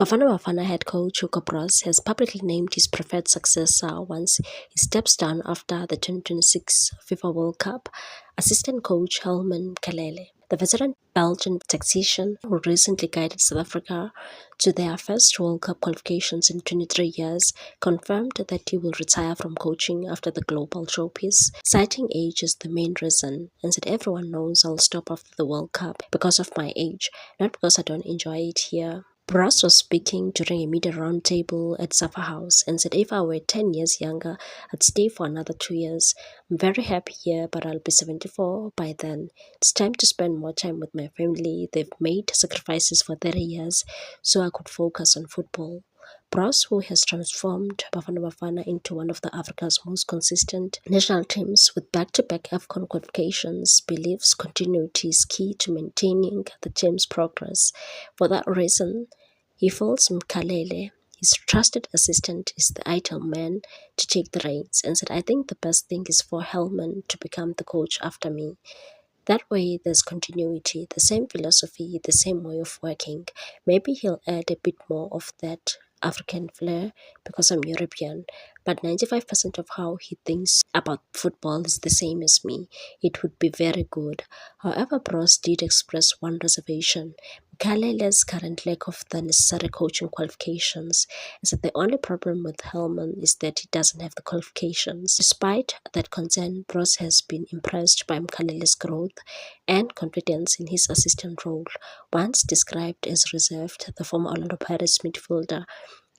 Bafana Bafana head coach Hugo Broos has publicly named his preferred successor once he steps down after the 2026 FIFA World Cup, assistant coach Helman Kalele. The veteran Belgian tactician, who recently guided South Africa to their first World Cup qualifications in 23 years, confirmed that he will retire from coaching after the global showpiece, citing age as the main reason, and said everyone knows I'll stop after the World Cup because of my age, not because I don't enjoy it here. Brass was speaking during a media roundtable at Safa House and said if I were 10 years younger, I'd stay for another 2 years. I'm very happy here, but I'll be 74 by then. It's time to spend more time with my family. They've made sacrifices for 30 years, so I could focus on football. Brass, who has transformed Bafana Bafana into one of the Africa's most consistent national teams with back-to-back AFCON qualifications, believes continuity is key to maintaining the team's progress. For that reason, he feels Mkalele, his trusted assistant, is the ideal man to take the reins, and said, I think the best thing is for Hellman to become the coach after me. That way, there's continuity, the same philosophy, the same way of working. Maybe he'll add a bit more of that African flair because I'm European, but 95% of how he thinks about football is the same as me. It would be very good. However, Bros did express one reservation. Kalele's current lack of the necessary coaching qualifications is that the only problem with Hellman is that he doesn't have the qualifications. Despite that concern, Bros has been impressed by Mkalele's growth and confidence in his assistant role. Once described as reserved, the former Orlando Pirates midfielder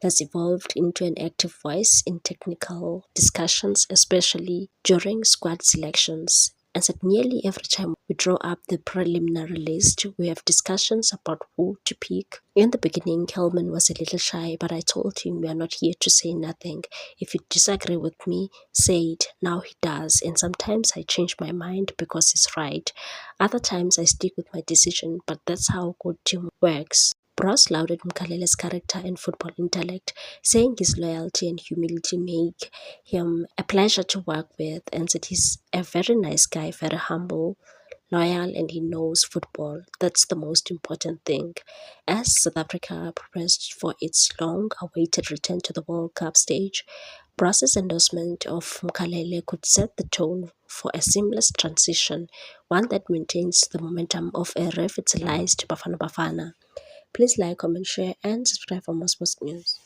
has evolved into an active voice in technical discussions, especially during squad selections. And that nearly every time we draw up the preliminary list, we have discussions about who to pick. In the beginning, Hellman was a little shy, but I told him we are not here to say nothing. If you disagree with me, say it. Now he does, and sometimes I change my mind because he's right. Other times I stick with my decision, but that's how good team works. Bros lauded Mkalele's character and football intellect, saying his loyalty and humility make him a pleasure to work with, and said he's a very nice guy, very humble, loyal, and he knows football. That's the most important thing. As South Africa prepares for its long-awaited return to the World Cup stage, Bros's endorsement of Mkalele could set the tone for a seamless transition, one that maintains the momentum of a revitalized Bafana Bafana. Please like, comment, share, and subscribe for more sports news.